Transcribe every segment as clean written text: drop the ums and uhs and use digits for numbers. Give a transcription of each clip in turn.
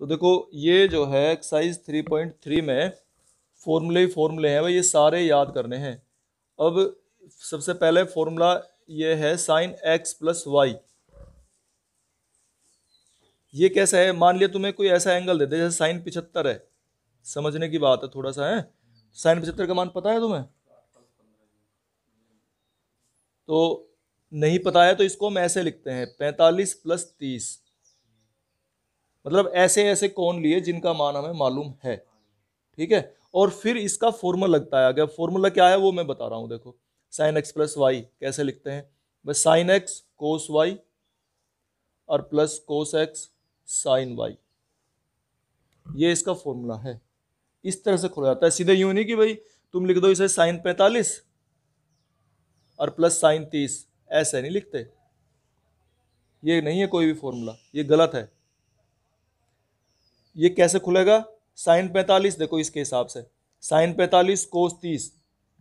तो देखो ये जो है एक्सरसाइज 3.3 में फॉर्मूले हैं भाई, ये सारे याद करने हैं। अब सबसे पहले फॉर्मूला ये है साइन एक्स प्लस वाई। ये कैसा है, मान लिया तुम्हें कोई ऐसा एंगल दे दे जैसे साइन 75 है, समझने की बात है थोड़ा सा है। साइन 75 का मान पता है तुम्हें? तो नहीं पता है तो इसको हम ऐसे लिखते हैं 45 प्लस 30। मतलब ऐसे ऐसे कोण लिए जिनका मान हमें मालूम है, ठीक है। और फिर इसका फॉर्मूला लगता है आगे। फॉर्मूला क्या है वो मैं बता रहा हूं। देखो साइन एक्स प्लस वाई कैसे लिखते हैं, बस साइन एक्स कोस वाई और plus cos x sine y, ये इसका फॉर्मूला है। इस तरह से खुल जाता है, सीधे यूं नहीं कि भाई तुम लिख दो इसे साइन 45 और प्लस साइन 30, ऐसे नहीं लिखते। ये नहीं है कोई भी फॉर्मूला, ये गलत है। ये कैसे खुलेगा, साइन 45 देखो इसके हिसाब से साइन 45 कोस 30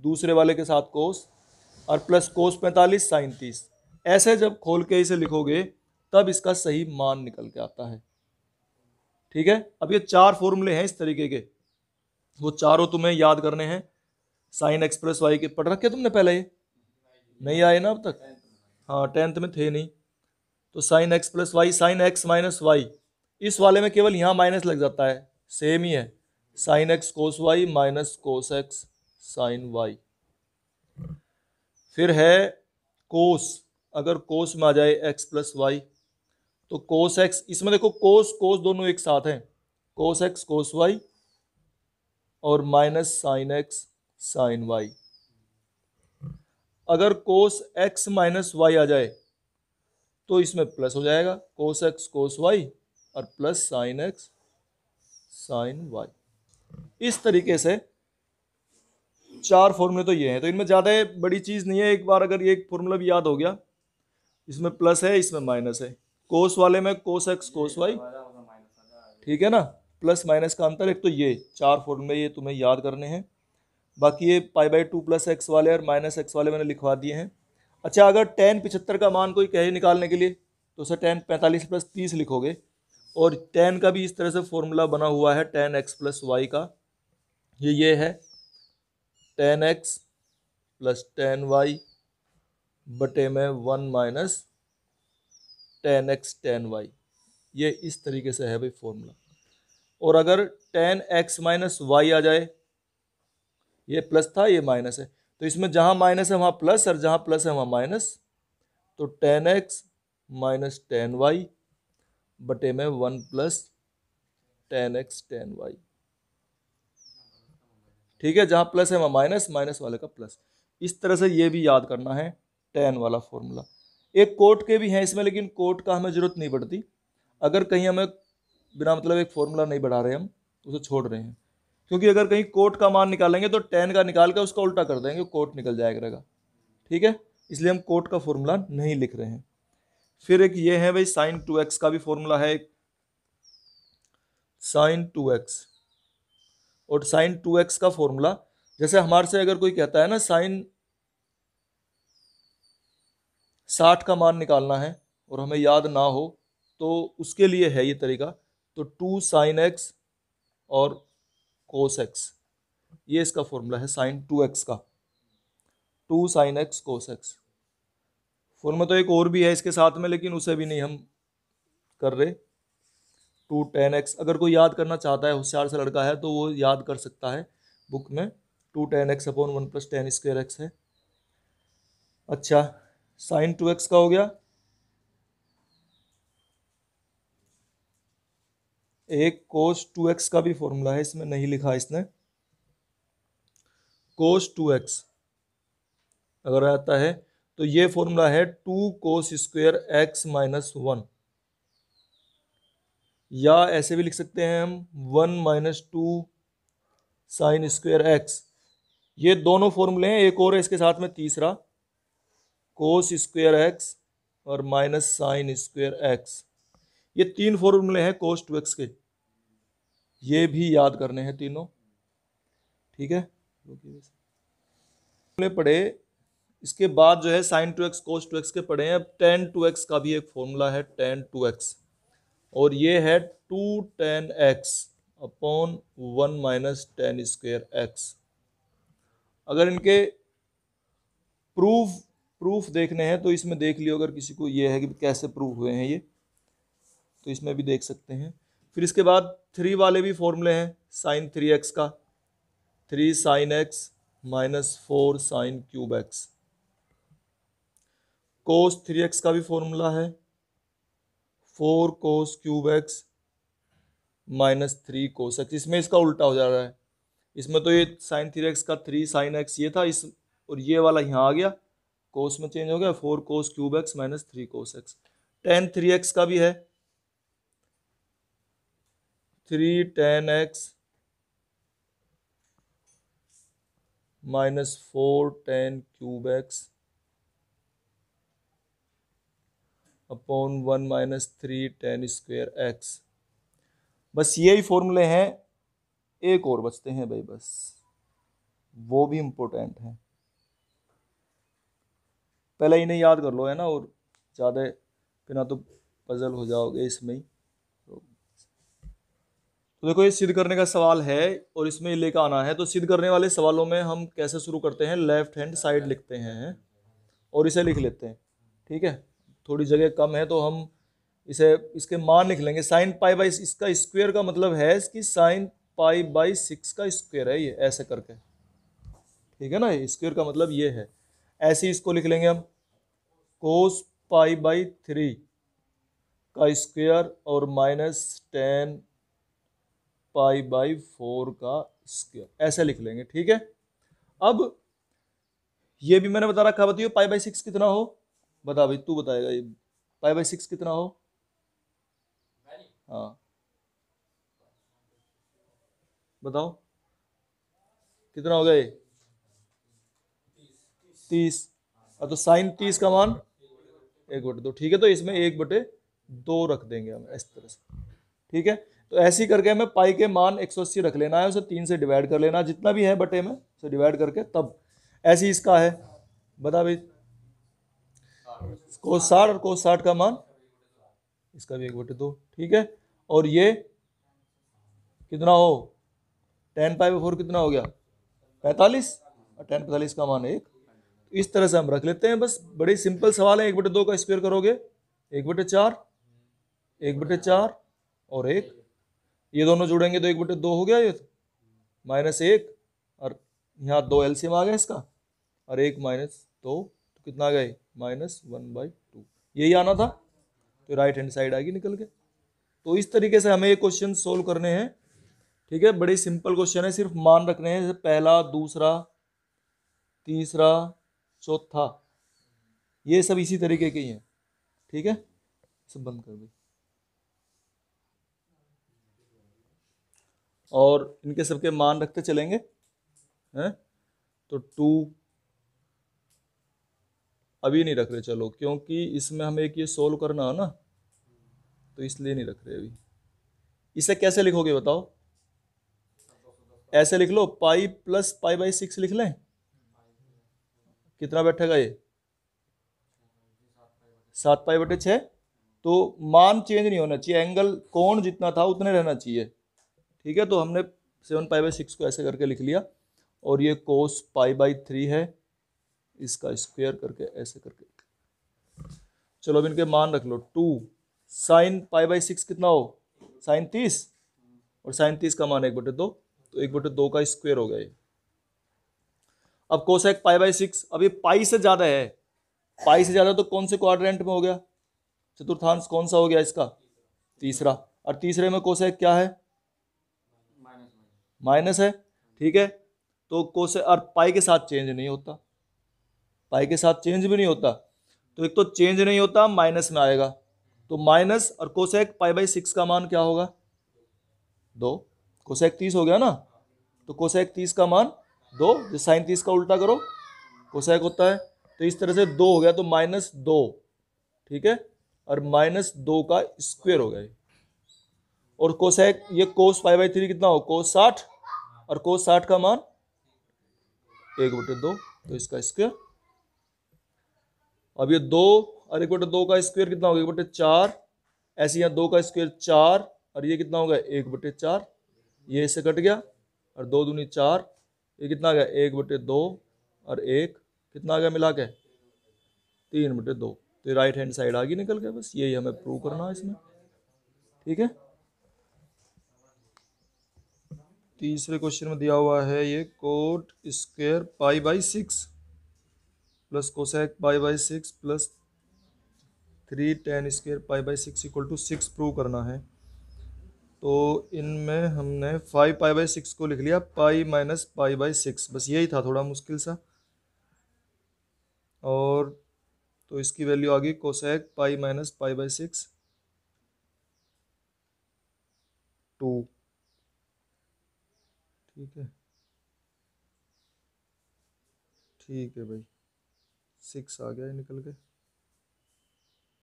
दूसरे वाले के साथ कोस और प्लस कोस 45 साइन 30, ऐसे जब खोल के इसे लिखोगे तब इसका सही मान निकल के आता है, ठीक है। अब ये चार फॉर्मूले हैं इस तरीके के, वो चारों तुम्हें याद करने हैं। साइन एक्स प्लस वाई के पढ़ रखे तुमने पहले, ये नहीं आए ना अब तक? हाँ 10th में थे नहीं। तो sine x plus y, sine x minus y, इस वाले में केवल यहां माइनस लग जाता है, सेम ही है। Sine x cos y minus cos x sine y. फिर है कोस, अगर कोस में आ जाए एक्स प्लस वाई तो कोस एक्स, इसमें देखो कोस कोस दोनों एक साथ हैं, कोस एक्स कोस वाई और minus sine x sine y. अगर कोस एक्स माइनस वाई आ जाए तो इसमें प्लस हो जाएगा, कोस एक्स कोस वाई और plus sine x sine y. इस तरीके से चार फॉर्मूले तो ये हैं। तो इनमें ज़्यादा बड़ी चीज़ नहीं है, एक बार अगर ये फॉर्मूला भी याद हो गया, इसमें प्लस है इसमें माइनस है, कोस वाले में कोस एक्स कोस वाई, ठीक है ना, प्लस माइनस का अंतर। एक तो ये चार फॉर्मूले ये तुम्हें याद करने हैं। बाकी ये पाई बाई 2 प्लस एक्स वाले और माइनस एक्स वाले मैंने लिखवा दिए हैं। अच्छा, अगर टेन 75 का मान कोई कहे निकालने के लिए तो उसे टेन 45 प्लस 30 लिखोगे। और टेन का भी इस तरह से फॉर्मूला बना हुआ है टेन एक्स प्लस वाई का, ये है tan x plus tan y बटे में 1 minus tan x tan y. ये इस तरीके से है भाई फॉर्मूला। और अगर टेन एक्स माइनस वाई आ जाए, ये प्लस था ये माइनस है, तो इसमें जहां माइनस है वहां प्लस और जहां प्लस है वहां माइनस, तो tan x minus tan y बटे में 1 plus tan x tan y, ठीक है। जहां प्लस है वहां माइनस, माइनस वाले का प्लस। इस तरह से ये भी याद करना है टेन वाला फॉर्मूला। एक कोट के भी हैं इसमें, लेकिन कोट का हमें जरूरत नहीं पड़ती। अगर कहीं हमें बिना मतलब एक फॉर्मूला नहीं बढ़ा रहे हम तो उसे छोड़ रहे हैं, क्योंकि अगर कहीं कोट का मान निकालेंगे तो टेन का निकाल के उसका उल्टा कर देंगे, कोट निकल जाया करेगा, ठीक है। इसलिए हम कोट का फॉर्मूला नहीं लिख रहे हैं। फिर एक ये है भाई साइन 2x का भी फॉर्मूला है, साइन 2x। और साइन 2x का फॉर्मूला, जैसे हमारे से अगर कोई कहता है ना साइन 60 का मान निकालना है और हमें याद ना हो, तो उसके लिए है ये तरीका। तो 2 साइन एक्स और कोस एक्स, ये इसका फॉर्मूला है साइन 2x का, 2 sign x cos x. Formula तो एक और भी है इसके साथ में, लेकिन उसे भी नहीं हम कर रहे। 2 टेन एक्स, अगर कोई याद करना चाहता है, होशियार सा लड़का है तो वो याद कर सकता है बुक में, 2 ten x upon 1 plus ten square x है। अच्छा, साइन 2x का हो गया। एक कोस 2x का भी फॉर्मूला है, इसमें नहीं लिखा इसने। कोस 2x अगर आता है तो ये फॉर्मूला है 2 कोस स्क्वायर एक्स माइनस 1, या ऐसे भी लिख सकते हैं हम 1 माइनस 2 साइन स्क्वायर एक्स। ये दोनों फॉर्मूले हैं, एक और है इसके साथ में तीसरा, कोस स्क्वायर एक्स और माइनस साइन स्क्वायर एक्स। ये तीन फॉर्मूले हैं कोस 2x के, ये भी याद करने हैं तीनों, ठीक है। पढ़े इसके बाद जो है साइन 2x कोस 2x के पढ़े हैं। अब टेन 2x का भी एक फॉर्मूला है टेन 2x, और ये है 2tan x upon 1 minus ten square x. अगर इनके प्रूफ देखने हैं तो इसमें देख लियो, अगर किसी को ये है कि कैसे प्रूफ हुए हैं ये, तो इसमें भी देख सकते हैं। फिर इसके बाद 3 वाले भी फॉर्मूले हैं साइन 3x का, 3 sine x minus 4 sine cube x। Cos 3x का भी फॉर्मूला है 4 cos cube x minus 3 cos x। इसमें इसका उल्टा हो जा रहा है, इसमें तो ये साइन 3x का 3 साइन x ये था, इस और ये वाला यहाँ आ गया, कोस में चेंज हो गया, 4 cos cube x minus 3 cos x। Ten 3x का भी है 3 ten x minus 4 ten cube x upon 1 minus 3 ten square x। बस यही फॉर्मूले हैं, एक और बचते हैं भाई, बस वो भी इंपॉर्टेंट है, पहले इन्हें याद कर लो है ना, और ज़्यादा बिना तो पजल हो जाओगे इसमें ही। तो देखो ये सिद्ध करने का सवाल है और इसमें लेकर आना है। तो सिद्ध करने वाले सवालों में हम कैसे शुरू करते हैं, लेफ्ट हैंड साइड लिखते हैं और इसे लिख लेते हैं, ठीक है। थोड़ी जगह कम है तो हम इसे इसके मान लिख लेंगे। साइन पाई बाई, इसका स्क्वायर का मतलब है कि साइन पाई बाई 6 का स्क्वायर है ये, ऐसे करके, ठीक है ना। स्क्वायर का मतलब ये है, ऐसे ही इसको लिख लेंगे हम, कोस पाई बाई 3 का स्क्वायर और माइनस 10 पाई बाई 4 का स्क्वायर, ऐसे लिख लेंगे, ठीक है। अब ये भी मैंने बता रखा, बताइए पाई बाई 6 कितना हो, बता भाई, तू बताएगा ये पाई बाई 6 कितना हो। हाँ बताओ कितना हो गया ये, 30। तो साइन 30 का मान 1/2, ठीक है। तो इसमें 1/2 रख देंगे हम इस तरह से, ठीक है। तो ऐसे ही करके हमें पाई के मान 180 रख लेना है, उसे 3 से डिवाइड कर लेना, जितना भी है बटे में उसे डिवाइड करके, तब ऐसे ही इसका है, बता भाई, कोस 60 और कोस 60 का मान इसका भी 1/2, ठीक है। और ये कितना हो, टेन पाई बाई 4 कितना हो गया 45, और टेन 45 का मान 1। इस तरह से हम रख लेते हैं, बस बड़ी सिंपल सवाल है। 1/2 का स्क्वायर करोगे 1/4, 1/4 और 1, ये दोनों जुड़ेंगे तो 1/2 हो गया ये, माइनस 1 और यहाँ 2 एलसीएम आ गया इसका, और 1 माइनस 2 तो कितना आ गया -1/2, यही आना था। तो राइट हैंड साइड आएगी निकल के। तो इस तरीके से हमें ये क्वेश्चन सोल्व करने हैं, ठीक है। बड़ी सिंपल क्वेश्चन है, सिर्फ मान रखने हैं, जैसे पहला, दूसरा, तीसरा, चौथा, ये सब इसी तरीके के ही हैं, ठीक है। सब बंद कर दे और इनके सबके मान रखते चलेंगे, हैं। तो 2 अभी नहीं रख रहे, चलो, क्योंकि इसमें हमें एक ये सोल्व करना है ना, तो इसलिए नहीं रख रहे अभी। इसे कैसे लिखोगे बताओ, ऐसे लिख लो, पाई प्लस पाई बाई 6 लिख लें, कितना बैठेगा ये 7 पाई बटे 6। तो मान चेंज नहीं होना चाहिए, एंगल कोण जितना था उतने रहना चाहिए, ठीक है। तो हमने 7 पाई बाई 6 को ऐसे करके लिख लिया, और ये कोस पाई बाई 3 है, इसका स्क्वायर करके ऐसे करके, चलो अब इनके मान रख लो। 2 साइन पाई बाई 6 कितना हो, साइन 30, और साइन 30 का मान 1/2, तो 1/2 का स्क्वायर हो गया ये। अब कोसेक पाई बाई 6, अब ये पाई से ज्यादा है, पाई से ज्यादा तो कौन से क्वाड्रेंट में हो गया, चतुर्थांश कौन सा हो गया इसका, तीसरा, और तीसरे में कोसेक क्या है, माइनस है, ठीक है। तो कोसेक और पाई के साथ चेंज नहीं होता, पाई के साथ चेंज भी नहीं होता, तो एक तो चेंज नहीं होता, माइनस में आएगा, तो माइनस, और कोसेक पाई बाई 6 का मान क्या होगा 2, कोसेक 30 हो गया ना, तो कोसेक 30 का मान 2, जो साइन 30 का उल्टा करो कोसेक होता है, तो इस तरह से 2 हो गया, तो -2, ठीक है, और -2 का स्क्वायर हो गया। और कोसेक, ये कोस पाई बाई 3 कितना हो, कोस 60, और कोस 60 का मान 1/2, तो इसका स्क्वायर। अब ये 2 और 1/2 का स्क्वायर कितना हो गया 1/4, ऐसे यहाँ 2 का स्क्वायर 4 और ये कितना हो गया 1/4, ये इससे कट गया और 2 दूनी 4, ये कितना आ गया 1/2 और 1 कितना आ गया मिला के 3/2। तो ये राइट हैंड साइड आ गई निकल के, बस यही हमें प्रूव करना है इसमें। ठीक है, तीसरे क्वेश्चन में दिया हुआ है ये cot square π/6 plus cosec π/6 plus 3 tan square π/6 equal to 6 prove करना है। तो इनमें हमने 5π/6 को लिख लिया पाई माइनस π/6, बस यही था थोड़ा मुश्किल सा। और तो इसकी वैल्यू आ गई कोसेक पाई माइनस π/6 2। ठीक है, ठीक है भाई, 6 आ गया निकल के।